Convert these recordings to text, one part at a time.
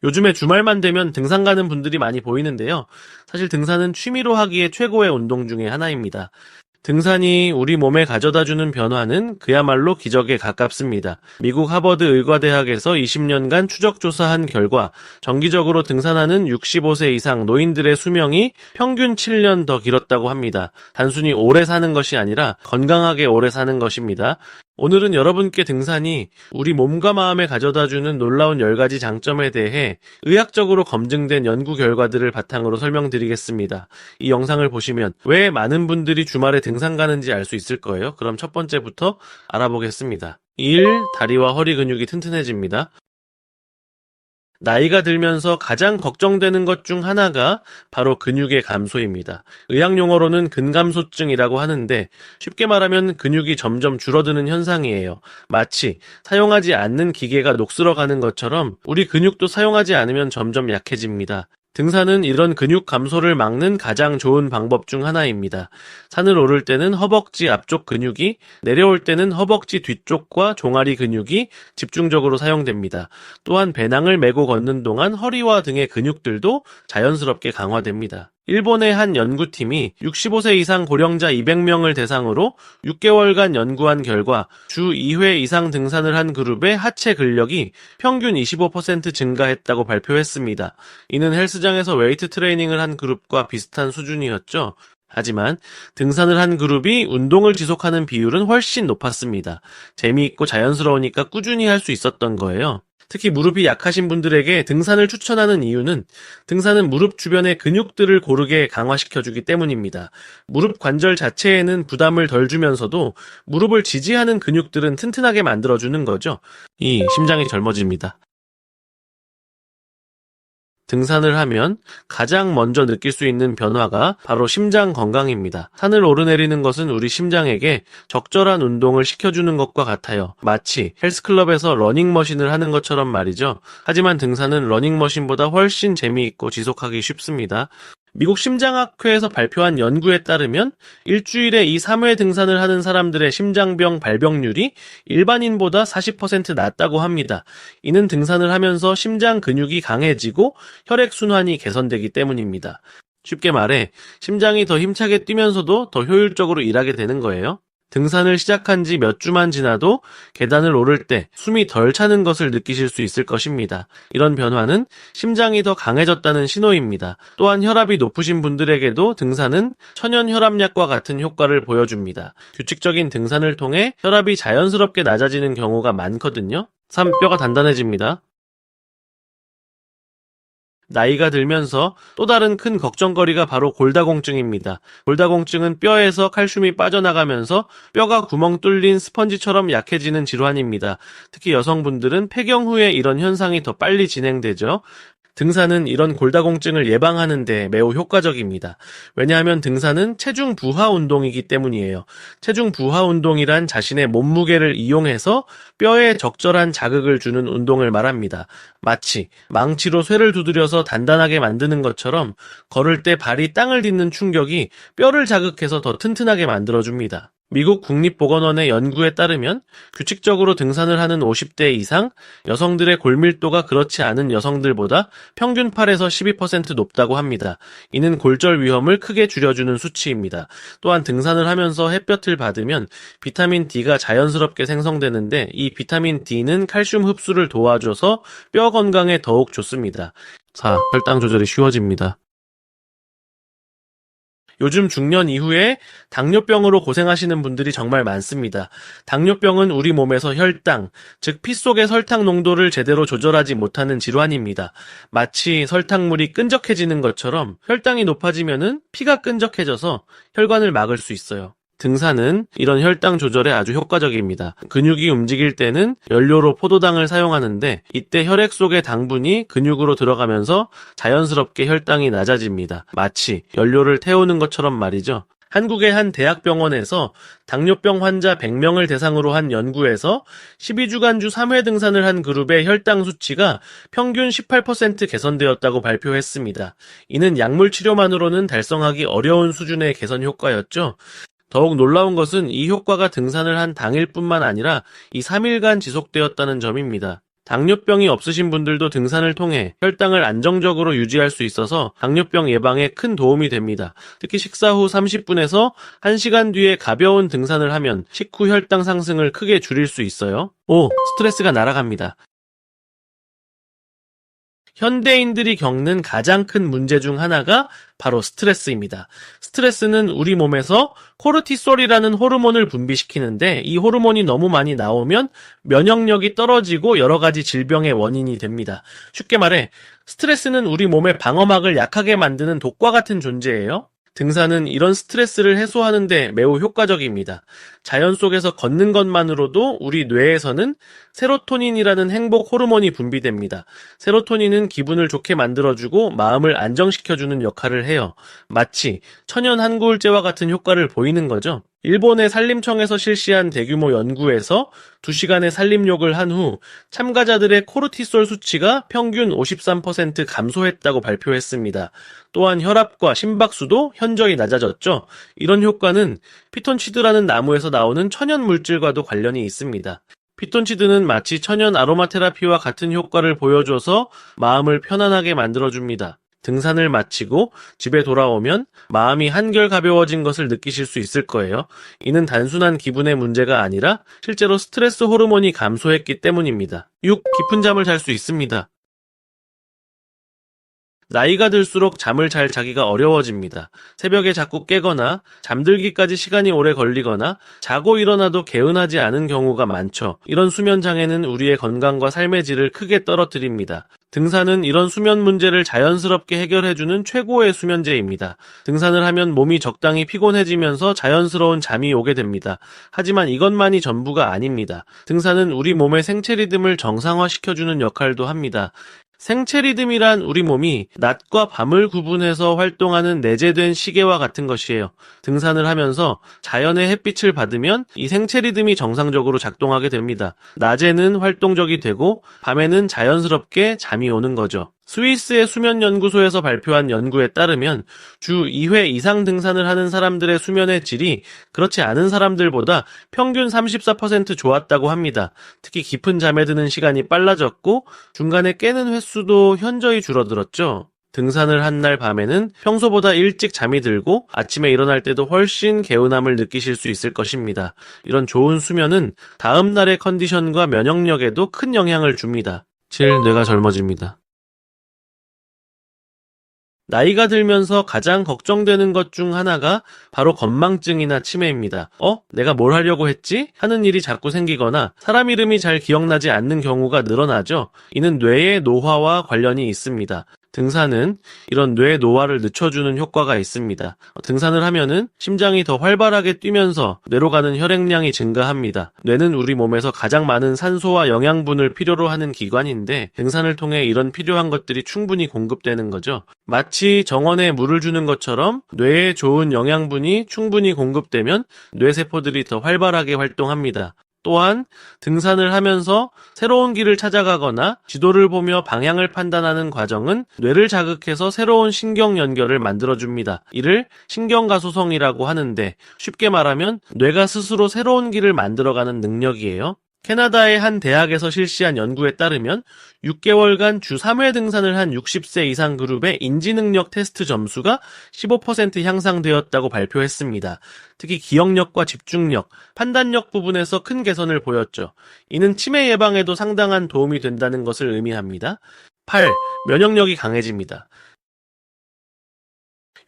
요즘에 주말만 되면 등산 가는 분들이 많이 보이는데요. 사실 등산은 취미로 하기에 최고의 운동 중에 하나입니다. 등산이 우리 몸에 가져다주는 변화는 그야말로 기적에 가깝습니다. 미국 하버드 의과대학에서 20년간 추적 조사한 결과 정기적으로 등산하는 65세 이상 노인들의 수명이 평균 7년 더 길었다고 합니다. 단순히 오래 사는 것이 아니라 건강하게 오래 사는 것입니다. 오늘은 여러분께 등산이 우리 몸과 마음에 가져다주는 놀라운 10가지 장점에 대해 의학적으로 검증된 연구 결과들을 바탕으로 설명드리겠습니다. 이 영상을 보시면 왜 많은 분들이 주말에 등산 가는지 알 수 있을 거예요. 그럼 첫 번째부터 알아보겠습니다. 1. 다리와 허리 근육이 튼튼해집니다. 나이가 들면서 가장 걱정되는 것 중 하나가 바로 근육의 감소입니다. 의학 용어로는 근감소증이라고 하는데 쉽게 말하면 근육이 점점 줄어드는 현상이에요. 마치 사용하지 않는 기계가 녹슬어가는 것처럼 우리 근육도 사용하지 않으면 점점 약해집니다. 등산은 이런 근육 감소를 막는 가장 좋은 방법 중 하나입니다. 산을 오를 때는 허벅지 앞쪽 근육이, 내려올 때는 허벅지 뒤쪽과 종아리 근육이 집중적으로 사용됩니다. 또한 배낭을 메고 걷는 동안 허리와 등의 근육들도 자연스럽게 강화됩니다. 일본의 한 연구팀이 65세 이상 고령자 200명을 대상으로 6개월간 연구한 결과 주 2회 이상 등산을 한 그룹의 하체 근력이 평균 25% 증가했다고 발표했습니다. 이는 헬스장에서 웨이트 트레이닝을 한 그룹과 비슷한 수준이었죠. 하지만 등산을 한 그룹이 운동을 지속하는 비율은 훨씬 높았습니다. 재미있고 자연스러우니까 꾸준히 할 수 있었던 거예요. 특히 무릎이 약하신 분들에게 등산을 추천하는 이유는 등산은 무릎 주변의 근육들을 고르게 강화시켜주기 때문입니다. 무릎 관절 자체에는 부담을 덜 주면서도 무릎을 지지하는 근육들은 튼튼하게 만들어주는 거죠. 이 심장이 젊어집니다. 등산을 하면 가장 먼저 느낄 수 있는 변화가 바로 심장 건강입니다. 산을 오르내리는 것은 우리 심장에게 적절한 운동을 시켜주는 것과 같아요. 마치 헬스클럽에서 러닝머신을 하는 것처럼 말이죠. 하지만 등산은 러닝머신보다 훨씬 재미있고 지속하기 쉽습니다. 미국 심장학회에서 발표한 연구에 따르면 일주일에 3회 등산을 하는 사람들의 심장병 발병률이 일반인보다 40% 낮다고 합니다. 이는 등산을 하면서 심장 근육이 강해지고 혈액순환이 개선되기 때문입니다. 쉽게 말해 심장이 더 힘차게 뛰면서도 더 효율적으로 일하게 되는 거예요. 등산을 시작한 지 몇 주만 지나도 계단을 오를 때 숨이 덜 차는 것을 느끼실 수 있을 것입니다. 이런 변화는 심장이 더 강해졌다는 신호입니다. 또한 혈압이 높으신 분들에게도 등산은 천연혈압약과 같은 효과를 보여줍니다. 규칙적인 등산을 통해 혈압이 자연스럽게 낮아지는 경우가 많거든요. 3. 뼈가 단단해집니다. 나이가 들면서 또 다른 큰 걱정거리가 바로 골다공증입니다. 골다공증은 뼈에서 칼슘이 빠져나가면서 뼈가 구멍 뚫린 스펀지처럼 약해지는 질환입니다. 특히 여성분들은 폐경 후에 이런 현상이 더 빨리 진행되죠. 등산은 이런 골다공증을 예방하는 데 매우 효과적입니다. 왜냐하면 등산은 체중 부하 운동이기 때문이에요. 체중 부하 운동이란 자신의 몸무게를 이용해서 뼈에 적절한 자극을 주는 운동을 말합니다. 마치 망치로 쇠를 두드려서 단단하게 만드는 것처럼 걸을 때 발이 땅을 딛는 충격이 뼈를 자극해서 더 튼튼하게 만들어줍니다. 미국 국립보건원의 연구에 따르면 규칙적으로 등산을 하는 50대 이상 여성들의 골밀도가 그렇지 않은 여성들보다 평균 8에서 12% 높다고 합니다. 이는 골절 위험을 크게 줄여주는 수치입니다. 또한 등산을 하면서 햇볕을 받으면 비타민 D가 자연스럽게 생성되는데 이 비타민 D는 칼슘 흡수를 도와줘서 뼈 건강에 더욱 좋습니다. 4. 혈당 조절이 쉬워집니다. 요즘 중년 이후에 당뇨병으로 고생하시는 분들이 정말 많습니다. 당뇨병은 우리 몸에서 혈당, 즉 피 속의 설탕 농도를 제대로 조절하지 못하는 질환입니다. 마치 설탕물이 끈적해지는 것처럼 혈당이 높아지면은 피가 끈적해져서 혈관을 막을 수 있어요. 등산은 이런 혈당 조절에 아주 효과적입니다. 근육이 움직일 때는 연료로 포도당을 사용하는데 이때 혈액 속의 당분이 근육으로 들어가면서 자연스럽게 혈당이 낮아집니다. 마치 연료를 태우는 것처럼 말이죠. 한국의 한 대학병원에서 당뇨병 환자 100명을 대상으로 한 연구에서 12주간 주 3회 등산을 한 그룹의 혈당 수치가 평균 18% 개선되었다고 발표했습니다. 이는 약물 치료만으로는 달성하기 어려운 수준의 개선 효과였죠. 더욱 놀라운 것은 이 효과가 등산을 한 당일뿐만 아니라 이 3일간 지속되었다는 점입니다. 당뇨병이 없으신 분들도 등산을 통해 혈당을 안정적으로 유지할 수 있어서 당뇨병 예방에 큰 도움이 됩니다. 특히 식사 후 30분에서 1시간 뒤에 가벼운 등산을 하면 식후 혈당 상승을 크게 줄일 수 있어요. 스트레스가 날아갑니다. 현대인들이 겪는 가장 큰 문제 중 하나가 바로 스트레스입니다. 스트레스는 우리 몸에서 코르티솔이라는 호르몬을 분비시키는데 이 호르몬이 너무 많이 나오면 면역력이 떨어지고 여러 가지 질병의 원인이 됩니다. 쉽게 말해 스트레스는 우리 몸의 방어막을 약하게 만드는 독과 같은 존재예요. 등산은 이런 스트레스를 해소하는데 매우 효과적입니다. 자연 속에서 걷는 것만으로도 우리 뇌에서는 세로토닌이라는 행복 호르몬이 분비됩니다. 세로토닌은 기분을 좋게 만들어주고 마음을 안정시켜주는 역할을 해요. 마치 천연 한구울제와 같은 효과를 보이는 거죠. 일본의 산림청에서 실시한 대규모 연구에서 2시간의 산림욕을 한 후 참가자들의 코르티솔 수치가 평균 53% 감소했다고 발표했습니다. 또한 혈압과 심박수도 현저히 낮아졌죠. 이런 효과는 피톤치드라는 나무에서 나오는 천연 물질과도 관련이 있습니다. 피톤치드는 마치 천연 아로마 테라피와 같은 효과를 보여줘서 마음을 편안하게 만들어줍니다. 등산을 마치고 집에 돌아오면 마음이 한결 가벼워진 것을 느끼실 수 있을 거예요. 이는 단순한 기분의 문제가 아니라 실제로 스트레스 호르몬이 감소했기 때문입니다. 6. 깊은 잠을 잘 수 있습니다. 나이가 들수록 잠을 잘 자기가 어려워집니다. 새벽에 자꾸 깨거나 잠들기까지 시간이 오래 걸리거나 자고 일어나도 개운하지 않은 경우가 많죠. 이런 수면 장애는 우리의 건강과 삶의 질을 크게 떨어뜨립니다. 등산은 이런 수면 문제를 자연스럽게 해결해주는 최고의 수면제입니다. 등산을 하면 몸이 적당히 피곤해지면서 자연스러운 잠이 오게 됩니다. 하지만 이것만이 전부가 아닙니다. 등산은 우리 몸의 생체 리듬을 정상화시켜주는 역할도 합니다. 생체 리듬이란 우리 몸이 낮과 밤을 구분해서 활동하는 내재된 시계와 같은 것이에요. 등산을 하면서 자연의 햇빛을 받으면 이 생체 리듬이 정상적으로 작동하게 됩니다. 낮에는 활동적이 되고 밤에는 자연스럽게 잠이 오는 거죠. 스위스의 수면연구소에서 발표한 연구에 따르면 주 2회 이상 등산을 하는 사람들의 수면의 질이 그렇지 않은 사람들보다 평균 34% 좋았다고 합니다. 특히 깊은 잠에 드는 시간이 빨라졌고 중간에 깨는 횟수도 현저히 줄어들었죠. 등산을 한 날 밤에는 평소보다 일찍 잠이 들고 아침에 일어날 때도 훨씬 개운함을 느끼실 수 있을 것입니다. 이런 좋은 수면은 다음 날의 컨디션과 면역력에도 큰 영향을 줍니다. 7. 뇌가 젊어집니다. 나이가 들면서 가장 걱정되는 것 중 하나가 바로 건망증이나 치매입니다. 내가 뭘 하려고 했지? 하는 일이 자꾸 생기거나 사람 이름이 잘 기억나지 않는 경우가 늘어나죠. 이는 뇌의 노화와 관련이 있습니다. 등산은 이런 뇌 노화를 늦춰주는 효과가 있습니다. 등산을 하면은 심장이 더 활발하게 뛰면서 뇌로 가는 혈액량이 증가합니다. 뇌는 우리 몸에서 가장 많은 산소와 영양분을 필요로 하는 기관인데 등산을 통해 이런 필요한 것들이 충분히 공급되는 거죠. 마치 정원에 물을 주는 것처럼 뇌에 좋은 영양분이 충분히 공급되면 뇌세포들이 더 활발하게 활동합니다. 또한 등산을 하면서 새로운 길을 찾아가거나 지도를 보며 방향을 판단하는 과정은 뇌를 자극해서 새로운 신경 연결을 만들어줍니다. 이를 신경가소성이라고 하는데 쉽게 말하면 뇌가 스스로 새로운 길을 만들어가는 능력이에요. 캐나다의 한 대학에서 실시한 연구에 따르면 6개월간 주 3회 등산을 한 60세 이상 그룹의 인지능력 테스트 점수가 15% 향상되었다고 발표했습니다. 특히 기억력과 집중력, 판단력 부분에서 큰 개선을 보였죠. 이는 치매 예방에도 상당한 도움이 된다는 것을 의미합니다. 8. 면역력이 강해집니다.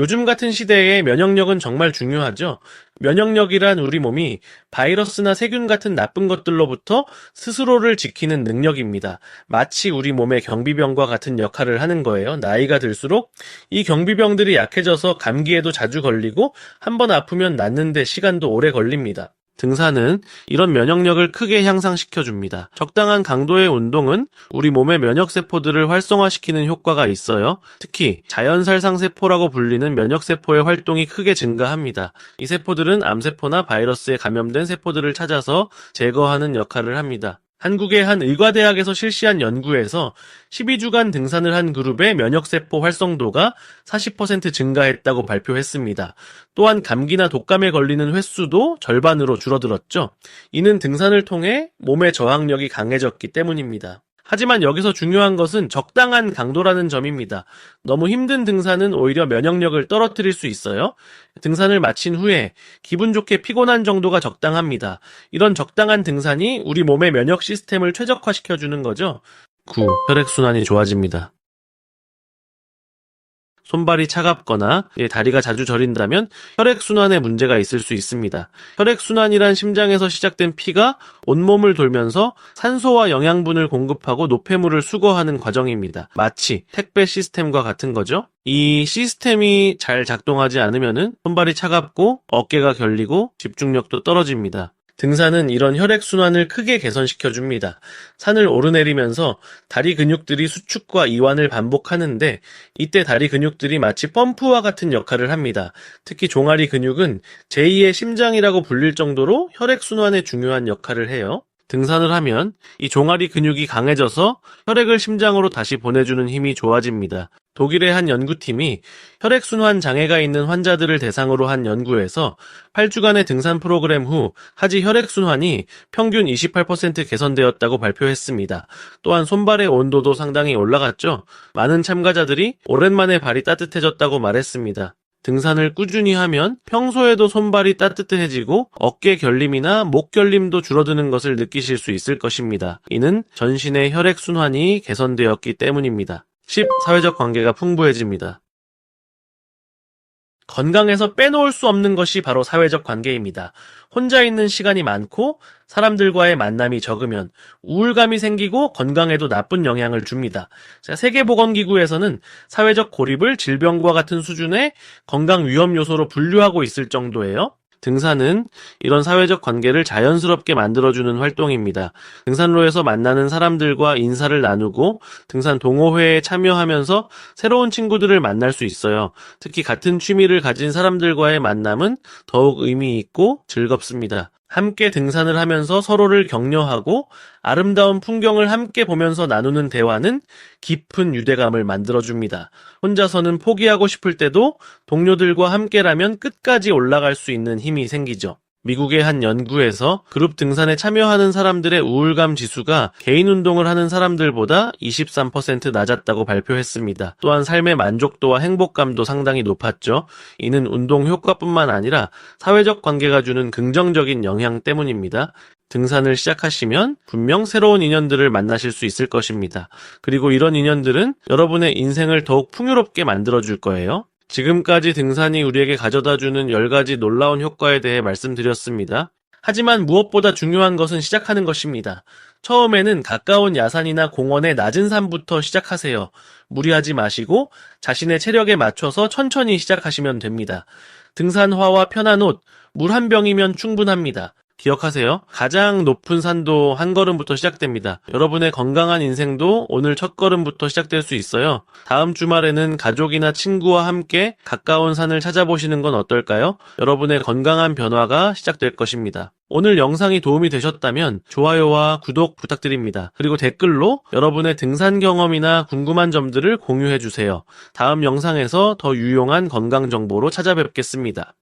요즘 같은 시대에 면역력은 정말 중요하죠. 면역력이란 우리 몸이 바이러스나 세균 같은 나쁜 것들로부터 스스로를 지키는 능력입니다. 마치 우리 몸의 경비병과 같은 역할을 하는 거예요. 나이가 들수록 이 경비병들이 약해져서 감기에도 자주 걸리고 한번 아프면 낫는데 시간도 오래 걸립니다. 등산은 이런 면역력을 크게 향상시켜줍니다. 적당한 강도의 운동은 우리 몸의 면역세포들을 활성화시키는 효과가 있어요. 특히 자연살상세포라고 불리는 면역세포의 활동이 크게 증가합니다. 이 세포들은 암세포나 바이러스에 감염된 세포들을 찾아서 제거하는 역할을 합니다. 한국의 한 의과대학에서 실시한 연구에서 12주간 등산을 한 그룹의 면역세포 활성도가 40% 증가했다고 발표했습니다. 또한 감기나 독감에 걸리는 횟수도 절반으로 줄어들었죠. 이는 등산을 통해 몸의 저항력이 강해졌기 때문입니다. 하지만 여기서 중요한 것은 적당한 강도라는 점입니다. 너무 힘든 등산은 오히려 면역력을 떨어뜨릴 수 있어요. 등산을 마친 후에 기분 좋게 피곤한 정도가 적당합니다. 이런 적당한 등산이 우리 몸의 면역 시스템을 최적화시켜주는 거죠. 9. 혈액순환이 좋아집니다. 손발이 차갑거나 다리가 자주 저린다면 혈액순환에 문제가 있을 수 있습니다. 혈액순환이란 심장에서 시작된 피가 온몸을 돌면서 산소와 영양분을 공급하고 노폐물을 수거하는 과정입니다. 마치 택배 시스템과 같은 거죠. 이 시스템이 잘 작동하지 않으면 손발이 차갑고 어깨가 결리고 집중력도 떨어집니다. 등산은 이런 혈액순환을 크게 개선시켜줍니다. 산을 오르내리면서 다리 근육들이 수축과 이완을 반복하는데 이때 다리 근육들이 마치 펌프와 같은 역할을 합니다. 특히 종아리 근육은 제2의 심장이라고 불릴 정도로 혈액순환에 중요한 역할을 해요. 등산을 하면 이 종아리 근육이 강해져서 혈액을 심장으로 다시 보내주는 힘이 좋아집니다. 독일의 한 연구팀이 혈액순환 장애가 있는 환자들을 대상으로 한 연구에서 8주간의 등산 프로그램 후 하지 혈액순환이 평균 28% 개선되었다고 발표했습니다. 또한 손발의 온도도 상당히 올라갔죠. 많은 참가자들이 오랜만에 발이 따뜻해졌다고 말했습니다. 등산을 꾸준히 하면 평소에도 손발이 따뜻해지고 어깨 결림이나 목 결림도 줄어드는 것을 느끼실 수 있을 것입니다. 이는 전신의 혈액순환이 개선되었기 때문입니다. 10. 사회적 관계가 풍부해집니다. 건강에서 빼놓을 수 없는 것이 바로 사회적 관계입니다. 혼자 있는 시간이 많고 사람들과의 만남이 적으면 우울감이 생기고 건강에도 나쁜 영향을 줍니다. 세계보건기구에서는 사회적 고립을 질병과 같은 수준의 건강 위험 요소로 분류하고 있을 정도예요. 등산은 이런 사회적 관계를 자연스럽게 만들어주는 활동입니다. 등산로에서 만나는 사람들과 인사를 나누고 등산 동호회에 참여하면서 새로운 친구들을 만날 수 있어요. 특히 같은 취미를 가진 사람들과의 만남은 더욱 의미 있고 즐겁습니다. 함께 등산을 하면서 서로를 격려하고 아름다운 풍경을 함께 보면서 나누는 대화는 깊은 유대감을 만들어줍니다. 혼자서는 포기하고 싶을 때도 동료들과 함께라면 끝까지 올라갈 수 있는 힘이 생기죠. 미국의 한 연구에서 그룹 등산에 참여하는 사람들의 우울감 지수가 개인 운동을 하는 사람들보다 23% 낮았다고 발표했습니다. 또한 삶의 만족도와 행복감도 상당히 높았죠. 이는 운동 효과뿐만 아니라 사회적 관계가 주는 긍정적인 영향 때문입니다. 등산을 시작하시면 분명 새로운 인연들을 만나실 수 있을 것입니다. 그리고 이런 인연들은 여러분의 인생을 더욱 풍요롭게 만들어줄 거예요. 지금까지 등산이 우리에게 가져다주는 10가지 놀라운 효과에 대해 말씀드렸습니다. 하지만 무엇보다 중요한 것은 시작하는 것입니다. 처음에는 가까운 야산이나 공원의 낮은 산부터 시작하세요. 무리하지 마시고 자신의 체력에 맞춰서 천천히 시작하시면 됩니다. 등산화와 편한 옷, 물 한 병이면 충분합니다. 기억하세요. 가장 높은 산도 한 걸음부터 시작됩니다. 여러분의 건강한 인생도 오늘 첫 걸음부터 시작될 수 있어요. 다음 주말에는 가족이나 친구와 함께 가까운 산을 찾아보시는 건 어떨까요? 여러분의 건강한 변화가 시작될 것입니다. 오늘 영상이 도움이 되셨다면 좋아요와 구독 부탁드립니다. 그리고 댓글로 여러분의 등산 경험이나 궁금한 점들을 공유해주세요. 다음 영상에서 더 유용한 건강 정보로 찾아뵙겠습니다.